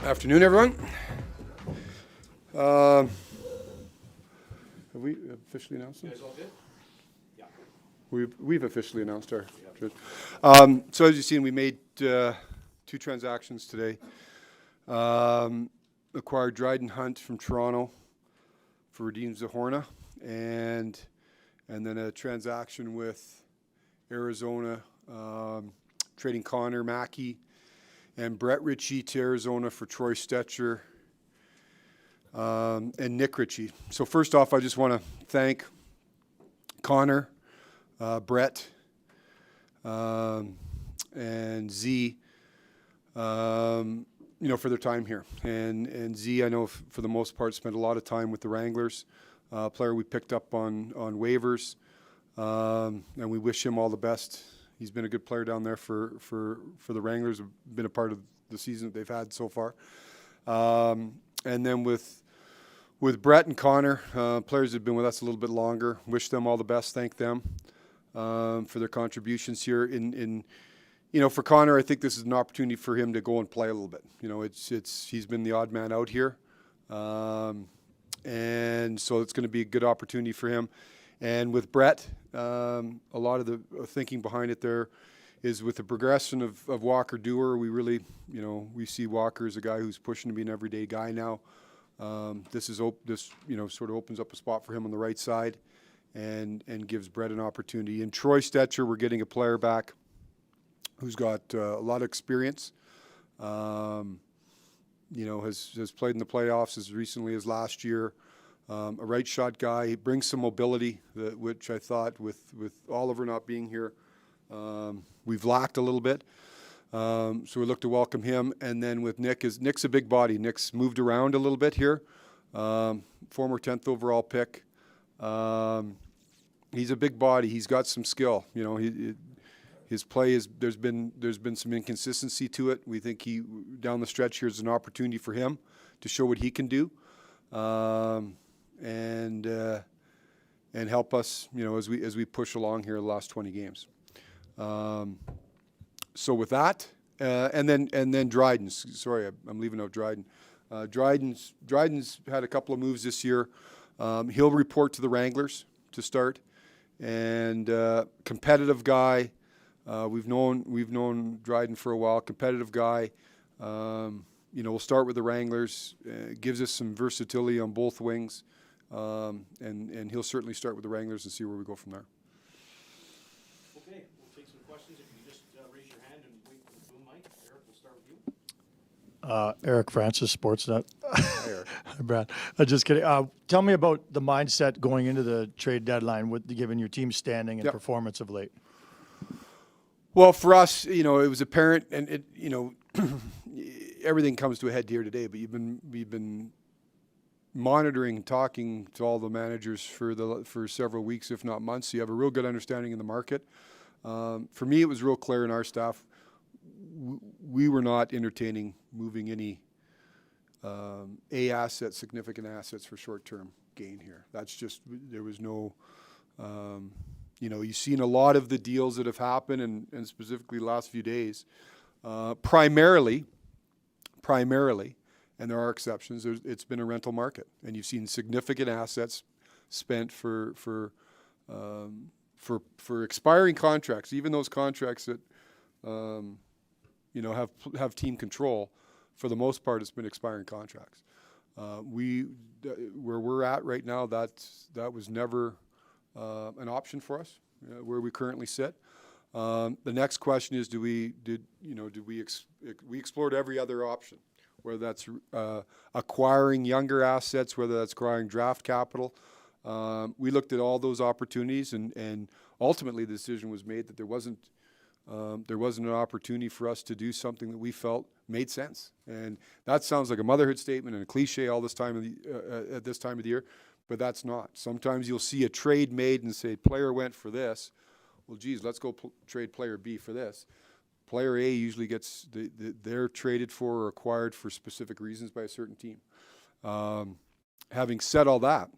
Afternoon, everyone. Have we officially announced it? You guys all good? Yeah. We've officially announced our trade. So as you've seen, we made two transactions today. Acquired Dryden Hunt from Toronto for Radim Zahorna, and then a transaction with Arizona, trading Connor Mackey and Brett Ritchie to Arizona for Troy Stetcher and Nick Ritchie. So first off, I just want to thank Connor, Brett, and Z, for their time here. And Z, I know for the most part, spent a lot of time with the Wranglers, player we picked up on waivers, and we wish him all the best. He's been a good player down there for the Wranglers, been a part of the season that they've had so far. And then with Brett and Connor, players that have been with us a little bit longer, wish them all the best, thank them for their contributions here. For Connor, I think this is an opportunity for him to go and play a little bit. He's been the odd man out here, and so it's going to be a good opportunity for him. And with Brett, a lot of the thinking behind it there is with the progression of Walker Dewar, we really, we see Walker as a guy who's pushing to be an everyday guy now. This sort of opens up a spot for him on the right side and gives Brett an opportunity. In Troy Stetcher, we're getting a player back who's got a lot of experience, has played in the playoffs as recently as last year. A right shot guy. He brings some mobility, which I thought with Oliver not being here, we've lacked a little bit. So we look to welcome him. And then with Nick's a big body. Nick's moved around a little bit here. Former 10th overall pick. He's a big body. He's got some skill. His play is there's been some inconsistency to it. We think down the stretch here is an opportunity for him to show what he can do. And help us, as we push along here the last 20 games. So with that, and then Dryden. Sorry, I'm leaving out Dryden. Dryden's had a couple of moves this year. He'll report to the Wranglers to start, and competitive guy. We've known Dryden for a while. Competitive guy. We'll start with the Wranglers. Gives us some versatility on both wings. And he'll certainly start with the Wranglers and see where we go from there. Okay, we'll take some questions. If you just raise your hand and wait for the boom mic. Eric, we'll start with you. Eric Francis, Sportsnet. Hi, Eric. Hi, Brad. Just kidding. Tell me about the mindset going into the trade deadline, given your team's standing and performance of late. Well, for us, it was apparent, and everything comes to a head here today. But we've been monitoring, talking to all the managers for several weeks, if not months. So you have a real good understanding of the market. For me, it was real clear in our staff. We were not entertaining moving any significant assets for short-term gain here. That's just, there was no, you've seen a lot of the deals that have happened, and specifically the last few days, primarily, and there are exceptions, it's been a rental market, and you've seen significant assets spent for expiring contracts, even those contracts that have team control. For the most part, it's been expiring contracts. Where we're at right now, that was never an option for us where we currently sit. The next question is, we explored every other option, whether that's acquiring younger assets, whether that's acquiring draft capital. We looked at all those opportunities, and ultimately the decision was made that there wasn't an opportunity for us to do something that we felt made sense. And that sounds like a motherhood statement and a cliche all this time at this time of the year, but that's not. Sometimes you'll see a trade made and say, player went for this. Well, geez, let's go trade player B for this. Player A usually gets, they're traded for or acquired for specific reasons by a certain team. Having said all that,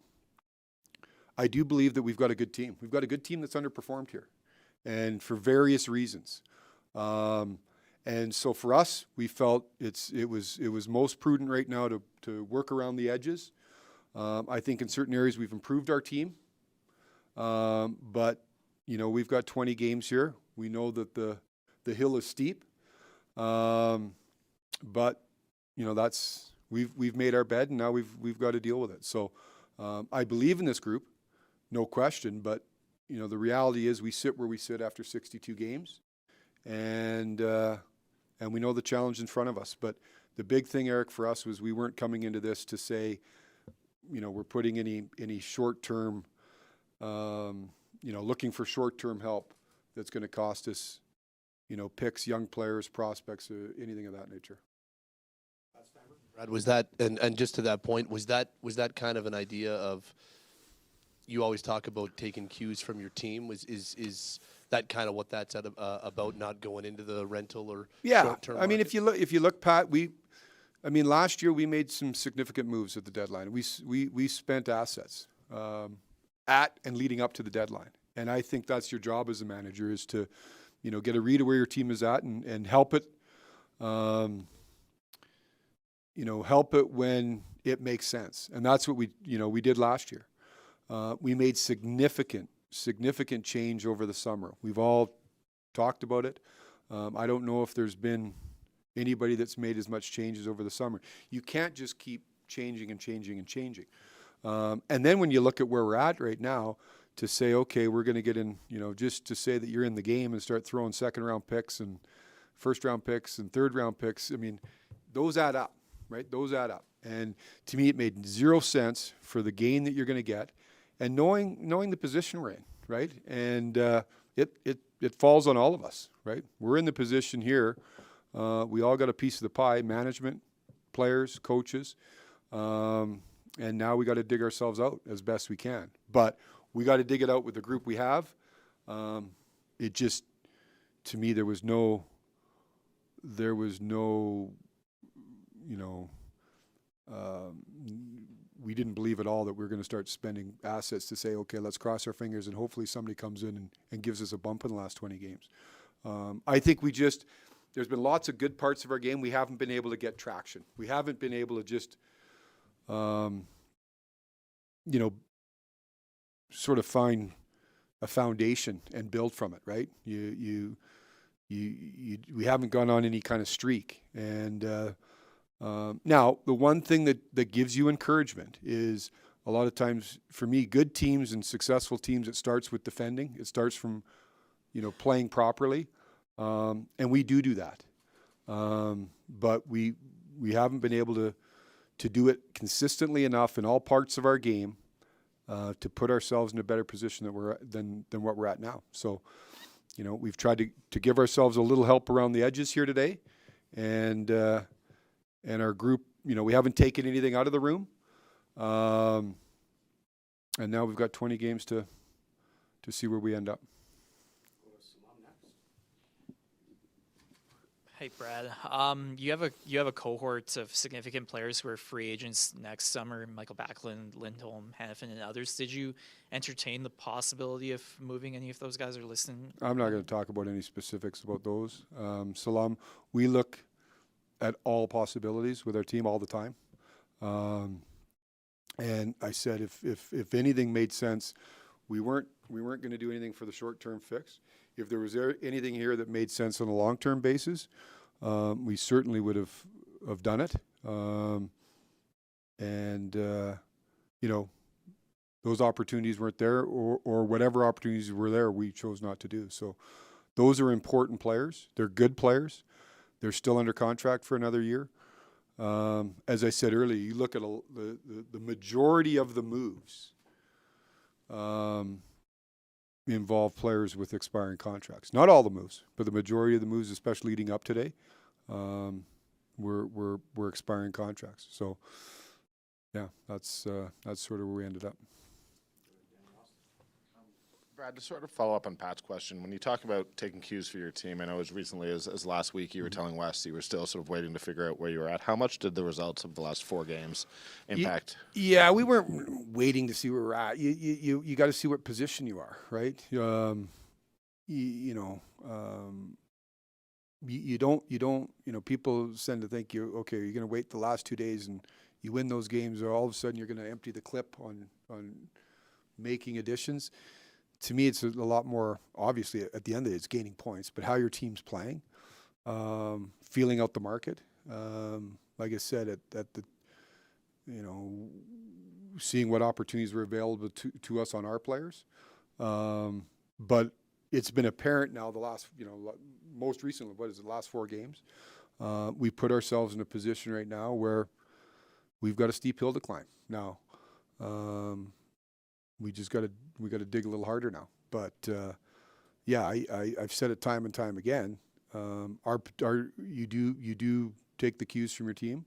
I do believe that we've got a good team. We've got a good team that's underperformed here, and for various reasons. And so for us, we felt it was most prudent right now to work around the edges. I think in certain areas we've improved our team, but we've got 20 games here. We know that the hill is steep, but that's we've made our bed, and now we've got to deal with it. So I believe in this group, no question. But the reality is we sit where we sit after 62 games, and we know the challenge in front of us. But the big thing, Eric, for us was we weren't coming into this to say, we're putting any short-term, looking for short-term help that's going to cost us, picks, young players, prospects, anything of that nature. Brad, was that, and just to that point, was that kind of an idea of, you always talk about taking cues from your team? Is that kind of what that's about, not going into the rental or short-term I mean, market? if you look, Pat, last year we made some significant moves at the deadline. We spent assets at and leading up to the deadline, and I think that's your job as a manager, is to, get a read of where your team is at and help it. Help it when it makes sense, and that's what we did last year. We made significant change over the summer. We've all talked about it. I don't know if there's been anybody that's made as much changes over the summer. You can't just keep changing and changing and changing. And then when you look at where we're at right now, to say, okay, we're going to get in, just to say that you're in the game and start throwing second-round picks and first-round picks and third-round picks, I mean, those add up, right? Those add up. And to me, it made zero sense for the gain that you're going to get, and knowing the position we're in, right? And it falls on all of us, right? We're in the position here. We all got a piece of the pie: management, players, coaches, and now we got to dig ourselves out as best we can. But we got to dig it out with the group we have. It just, to me, there was no, we didn't believe at all that we were going to start spending assets to say, okay, let's cross our fingers and hopefully somebody comes in and gives us a bump in the last 20 games. I think there's been lots of good parts of our game. We haven't been able to get traction. We haven't been able to just, sort of find a foundation and build from it, right? We haven't gone on any kind of streak. And now, the one thing that gives you encouragement is, a lot of times, for me, good teams and successful teams, it starts with defending. It starts from, playing properly. And we do that. But we haven't been able to do it consistently enough in all parts of our game to put ourselves in a better position than what we're at now. So, we've tried to give ourselves a little help around the edges here today, and our group, we haven't taken anything out of the room, and now we've got 20 games to see where we end up. Go to Salam next. Hey Brad, you have a cohort of significant players who are free agents next summer: Michael Backlund, Lindholm, Hanifin, and others. Did you entertain the possibility of moving any of those guys, or listening? I'm not going to talk about any specifics about those. Salam, we look at all possibilities with our team all the time. And I said, if anything made sense, we weren't going to do anything for the short-term fix. If there was anything here that made sense on a long-term basis, we certainly would have done it. Those opportunities weren't there, or whatever opportunities were there, we chose not to do. So those are important players. They're good players. They're still under contract for another year. As I said earlier, you look at the majority of the moves involve players with expiring contracts. Not all the moves, but the majority of the moves, especially leading up today, were expiring contracts. So, yeah, that's sort of where we ended up. Brad, to sort of follow up on Pat's question, when you talk about taking cues for your team, I know as recently as last week you were telling Wes you were still sort of waiting to figure out where you were at. How much did the results of the last 4 games impact? Yeah, we weren't waiting to see where we're at. You got to see what position you are, right? people tend to think you're going to wait the last 2 days and you win those games, or all of a sudden you're going to empty the clip on making additions. To me, it's a lot more, obviously, at the end of it, it's gaining points, but how your team's playing, feeling out the market. Like I said, at the, seeing what opportunities were available to us on our players. But it's been apparent now the last, most recently, the last 4 games? We put ourselves in a position right now where we've got a steep hill to climb. Now, we got to dig a little harder now. But I've said it time and time again. You do take the cues from your team.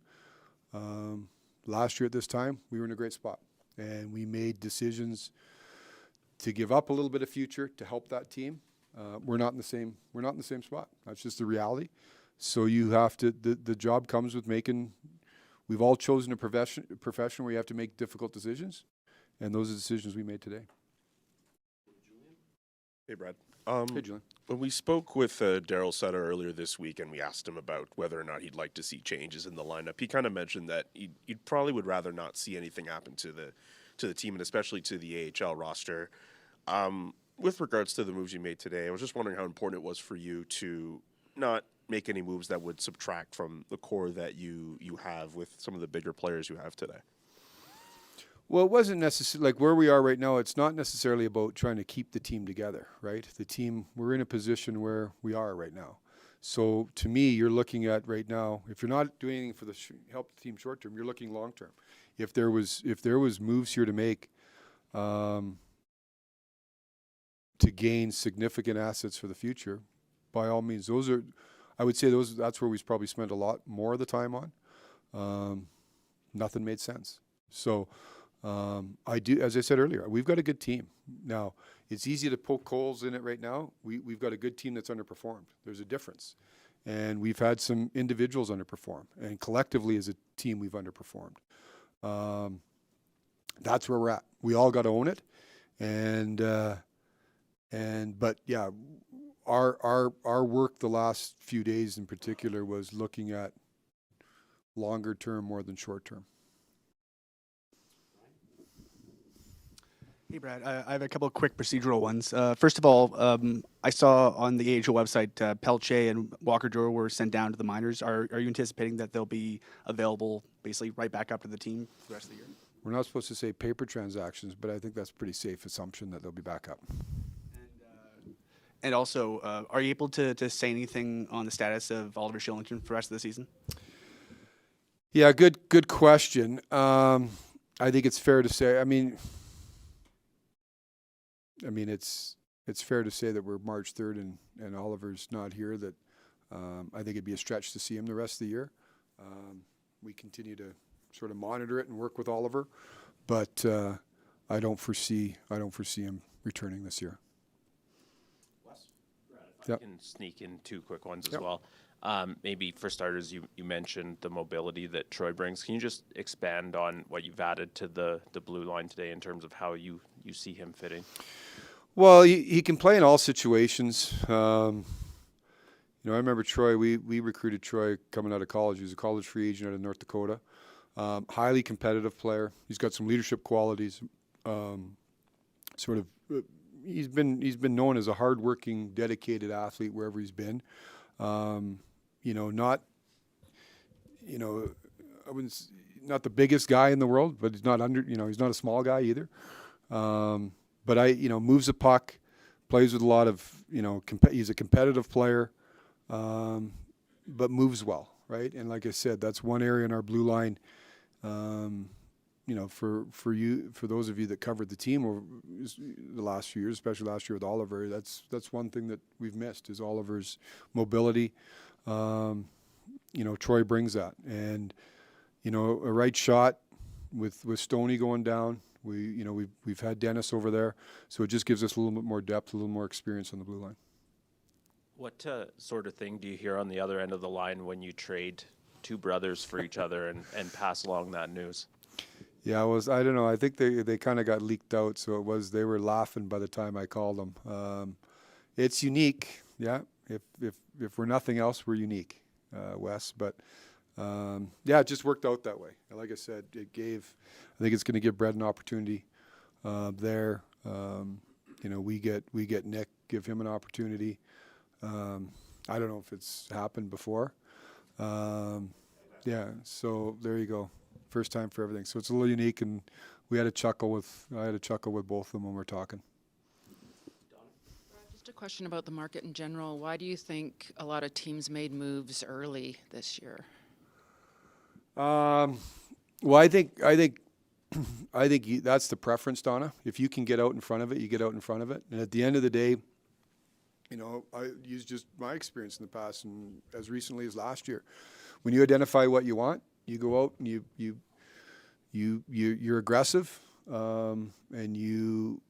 Last year at this time, we were in a great spot, and we made decisions to give up a little bit of future to help that team. We're not in the same spot. That's just the reality. So you have to. The job comes with making. We've all chosen a profession where you have to make difficult decisions, and those are the decisions we made today. Hey, Brad. Hey, Julian. When we spoke with Daryl Sutter earlier this week and we asked him about whether or not he'd like to see changes in the lineup, he kind of mentioned that he probably would rather not see anything happen to the team and especially to the AHL roster. With regards to the moves you made today, I was just wondering how important it was for you to not make any moves that would subtract from the core that you have with some of the bigger players you have today. Well, it wasn't necessarily like where we are right now. It's not necessarily about trying to keep the team together, right? The team, we're in a position where we are right now. So to me, you're looking at right now, if you're not doing anything for the help the team short term, you're looking long term. If there was moves here to make to gain significant assets for the future, by all means, I would say that's where we probably spent a lot more of the time on. Nothing made sense. So. As I said earlier, we've got a good team. Now, it's easy to poke holes in it right now. We've got a good team that's underperformed. There's a difference. And we've had some individuals underperform. And collectively as a team, we've underperformed. That's where we're at. We all got to own it. But yeah, our work the last few days in particular was looking at longer term more than short term. Hey, Brad. I have a couple of quick procedural ones. First of all, I saw on the AHL website Pelche and Walker Joe were sent down to the minors. Are you anticipating that they'll be available basically right back up to the team for the rest of the year? We're not supposed to say paper transactions, but I think that's a pretty safe assumption that they'll be back up. And also, are you able to say anything on the status of Oliver Shillington for the rest of the season? Yeah, good question. I think it's fair to say. I mean, it's fair to say that we're March 3rd and Oliver's not here. That I think it'd be a stretch to see him the rest of the year. We continue to sort of monitor it and work with Oliver, but I don't foresee him returning this year. I can sneak in 2 quick ones as well. Maybe for starters, you mentioned the mobility that Troy brings. Can you just expand on what you've added to the blue line today in terms of how you see him fitting? Well, he can play in all situations. I remember Troy. We recruited Troy coming out of college. He was a college free agent out of North Dakota. Highly competitive player. He's got some leadership qualities. He's been known as a hardworking, dedicated athlete wherever he's been. Not the biggest guy in the world, but he's not he's not a small guy either. But moves a puck, plays with a lot of, he's a competitive player, but moves well, right? And like I said, that's one area in our blue line. For those of you that covered the team over the last few years, especially last year with Oliver, that's one thing that we've missed is Oliver's mobility. Troy brings that, and a right shot with Stoney going down. We've had Dennis over there, so it just gives us a little bit more depth, a little more experience on the blue line. What sort of thing do you hear on the other end of the line when you trade 2 brothers for each other and pass along that news? Yeah, I don't know. I think they kind of got leaked out, so they were laughing by the time I called them. It's unique, yeah. If if we're nothing else, we're unique, Wes. But yeah, it just worked out that way. And like I said, I think it's going to give Brett an opportunity there. You know, we get Nick, give him an opportunity. I don't know if it's happened before. Yeah, so there you go. First time for everything. So it's a little unique, and I had a chuckle with both of them when we're talking. Just a question about the market in general. Why do you think a lot of teams made moves early this year? Well, I think that's the preference, Donna. If you can get out in front of it, you get out in front of it. And at the end of the day, you know, I use just my experience in the past, and as recently as last year, when you identify what you want, you go out and you're aggressive, and you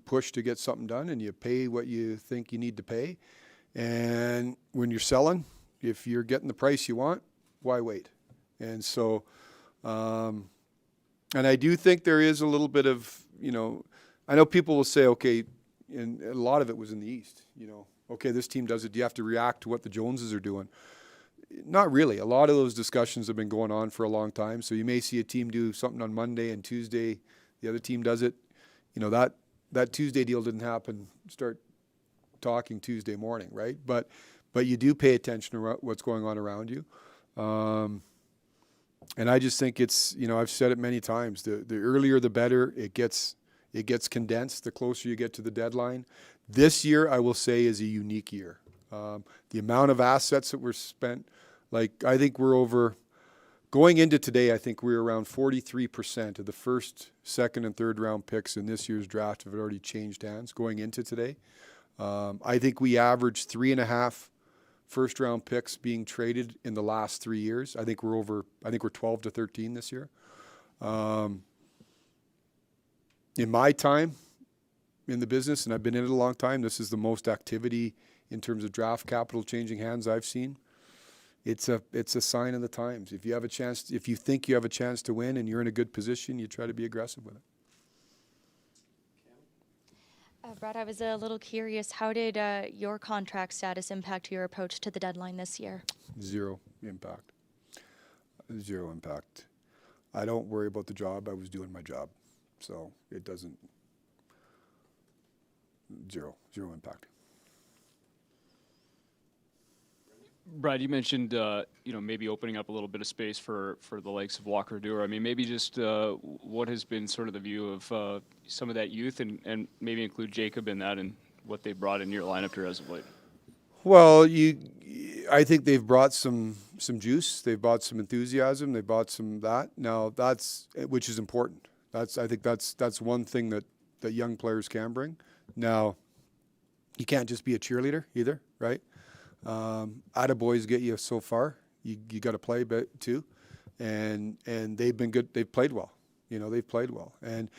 push to get something done, and you pay what you think you need to pay. And when you're selling, if you're getting the price you want, why wait? And so, and I do think there is a little bit of, you know, I know people will say, okay, and a lot of it was in the East, you know, okay, this team does it. Do you have to react to what the Joneses are doing? Not really. A lot of those discussions have been going on for a long time. So you may see a team do something on Monday, and Tuesday the other team does it. You know, that Tuesday deal didn't happen. Start talking Tuesday morning, right? But you do pay attention to what's going on around you. And I just think it's, you know, I've said it many times, the earlier the better. It gets condensed the closer you get to the deadline. This year, I will say, is a unique year. The amount of assets that were spent, like, I think we're over, going into today, I think we're around 43% of the first, second, and third round picks in this year's draft have already changed hands going into today. I think we averaged 3.5 first round picks being traded in the last 3 years. I think we're 12 to 13 this year. In my time in the business, and I've been in it a long time, this is the most activity in terms of draft capital changing hands I've seen. It's a sign of the times. If you have a chance, if you think you have a chance to win and you're in a good position, you try to be aggressive with it. Brad, I was a little curious. How did your contract status impact your approach to the deadline this year? Zero impact. Zero impact. I don't worry about the job. I was doing my job. So it doesn't. Zero impact. Brad, you mentioned maybe opening up a little bit of space for the likes of Walker Duehr. I mean, maybe just what has been sort of the view of some of that youth, and maybe include Jacob in that, and what they brought in your lineup here as of late. Well, I think they've brought some juice. They've brought some enthusiasm. They brought some that. Now which is important. I think that's one thing that young players can bring. Now, you can't just be a cheerleader either, right? Attaboys get you so far. You got to play too, and they've been good. They've played well. You know, they've played well. And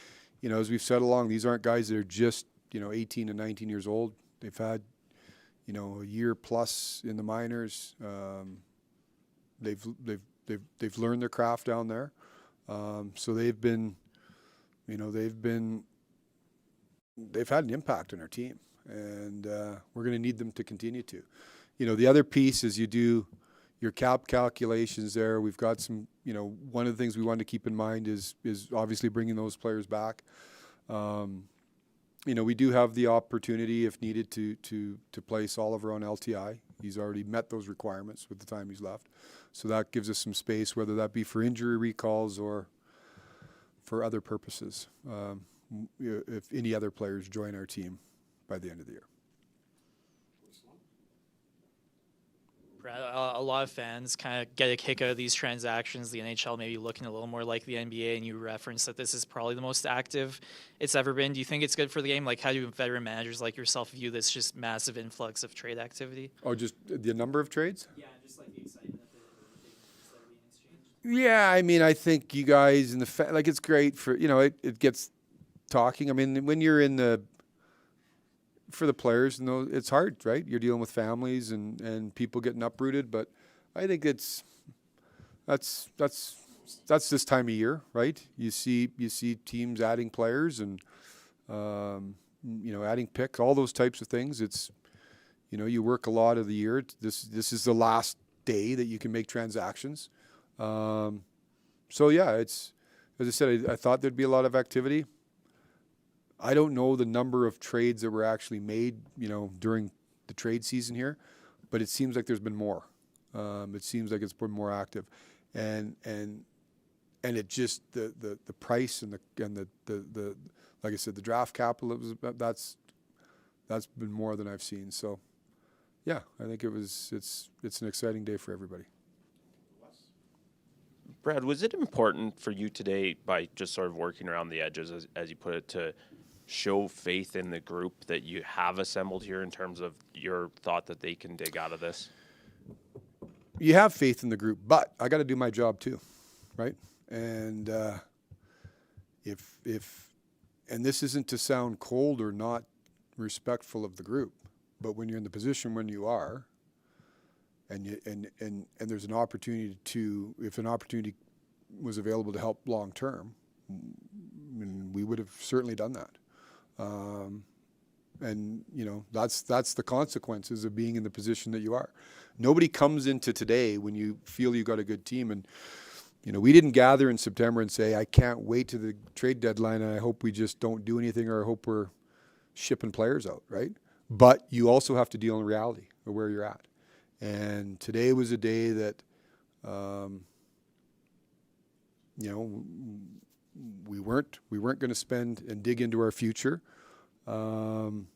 you know, as we've said along, these aren't guys that are just 18 and 19 years old. They've had a year plus in the minors. They've learned their craft down there. So they've had an impact on our team, and we're going to need them to continue to. The other piece is you do your cap calculations there. We've got some, one of the things we want to keep in mind is obviously bringing those players back. We do have the opportunity, if needed, to place Oliver on LTI. He's already met those requirements with the time he's left. So that gives us some space, whether that be for injury recalls or for other purposes, if any other players join our team by the end of the year. Brad, a lot of fans kind of get a kick out of these transactions. The NHL maybe looking a little more like the NBA, and you referenced that this is probably the most active it's ever been. Do you think it's good for the game? Like, how do veteran managers like yourself view this just massive influx of trade activity? Oh, just the number of trades? Yeah, just like the excitement that the things that are being exchanged. Yeah, I mean, I think you guys in the it's great for it gets talking. I mean, when you're for the players, it's hard, right? You're dealing with families and people getting uprooted, but I think that's this time of year, right? You see teams adding players and adding picks, all those types of things. It's You know, you work a lot of the year. This is the last day that you can make transactions. So yeah, it's, as I said, I thought there'd be a lot of activity. I don't know the number of trades that were actually made, you know, during the trade season here, but it seems like there's been more. It seems like it's been more active, and it just the price and the like I said, the draft capital, that's been more than I've seen. So yeah, I think it's an exciting day for everybody. Brad, was it important for you today, by just sort of working around the edges, as you put it, to show faith in the group that you have assembled here in terms of your thought that they can dig out of this? You have faith in the group, but I got to do my job too, right? And and this isn't to sound cold or not respectful of the group, but when you're in the position when you are, and there's an opportunity to, if an opportunity was available to help long term, we would have certainly done that. And you know, that's the consequences of being in the position that you are. Nobody comes into today when you feel you got a good team. And you know, we didn't gather in September and say, I can't wait to the trade deadline and I hope we just don't do anything, or I hope we're shipping players out, right? But you also have to deal in reality of where you're at. And today was a day that, you know, we weren't going to spend and dig into our future. And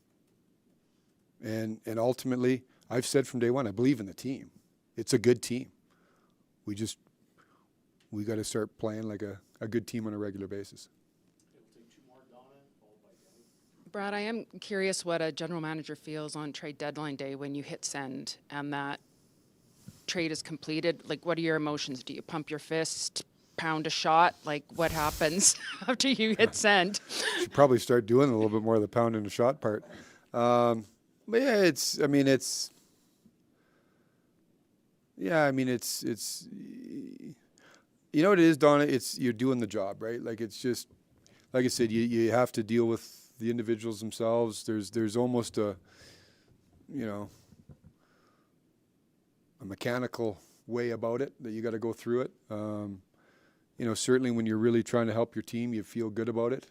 ultimately, I've said from day one, I believe in the team. It's a good team. We got to start playing like a good team on a regular basis. Brad, I am curious what a general manager feels on trade deadline day when you hit send and that trade is completed. Like, what are your emotions? Do you pump your fist, pound a shot? Like, what happens after you hit send? Should probably start doing a little bit more of the pound and the shot part. But yeah, it's you know what it is, Donna? It's, you're doing the job, right? Like, it's just, like I said, you have to deal with the individuals themselves. There's almost a, you know, a mechanical way about it that you got to go through it. You know, certainly when you're really trying to help your team, you feel good about it.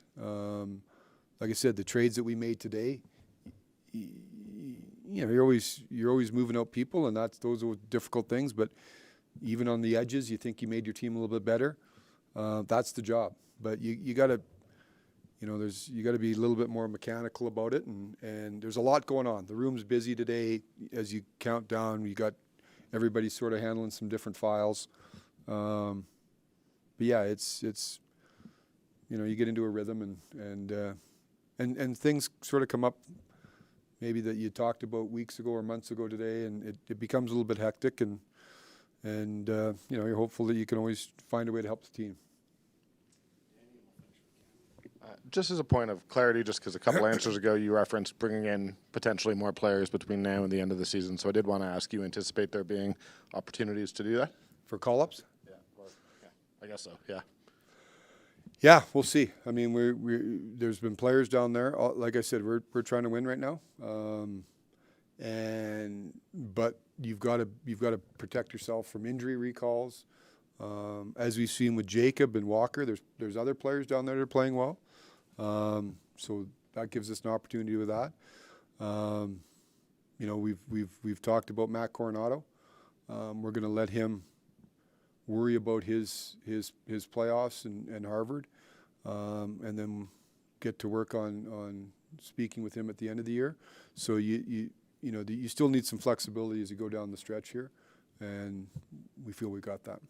Like I said, the trades that we made today, you know, you're always moving out people, and those are difficult things. But even on the edges, you think you made your team a little bit better. That's the job. But you got to, you know, you got to be a little bit more mechanical about it, and there's a lot going on. The room's busy today. As you count down, you got everybody sort of handling some different files. But yeah, it's you know, you get into a rhythm, and things sort of come up maybe that you talked about weeks ago or months ago today, and it becomes a little bit hectic, and you know, you're hopeful that you can always find a way to help the team. Just as a point of clarity, just because a couple answers ago you referenced bringing in potentially more players between now and the end of the season. So I did want to ask you, anticipate there being opportunities to do that? For call-ups? Yeah, I guess so, yeah. Yeah, we'll see. I mean, there's been players down there. Like I said, we're trying to win right now, but you've got to protect yourself from injury recalls. As we've seen with Jacob and Walker, there's other players down there that are playing well, so that gives us an opportunity with that. You know, we've talked about Matt Coronado. We're going to let him worry about his playoffs and Harvard, and then get to work on speaking with him at the end of the year. So you know, you still need some flexibility as you go down the stretch here, and we feel we got that.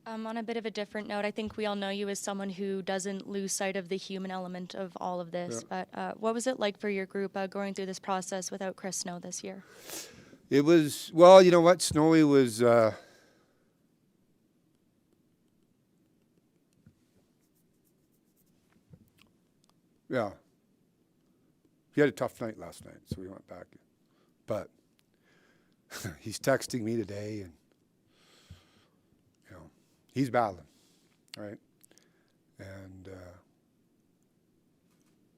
On a bit of a different note, I think we all know you as someone who doesn't lose sight of the human element of all of this. Yeah. But what was it like for your group going through this process without Chris Snow this year? It was, well, you know what, Snowy was, yeah, he had a tough night last night, so we went back. But he's texting me today, and you know, he's battling, right? And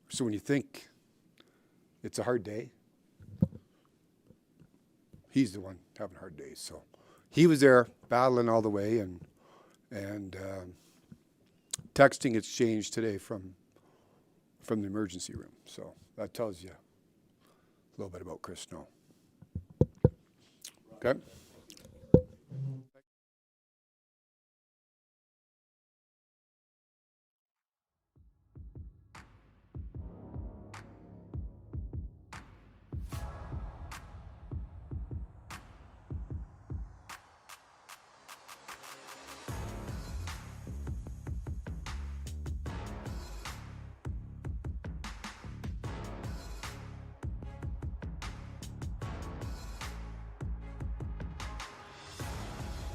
so when you think it's a hard day. He's the one having hard days. So he was there battling all the way, and texting exchange today from the emergency room. So that tells you a little bit about Chris Snow. Okay.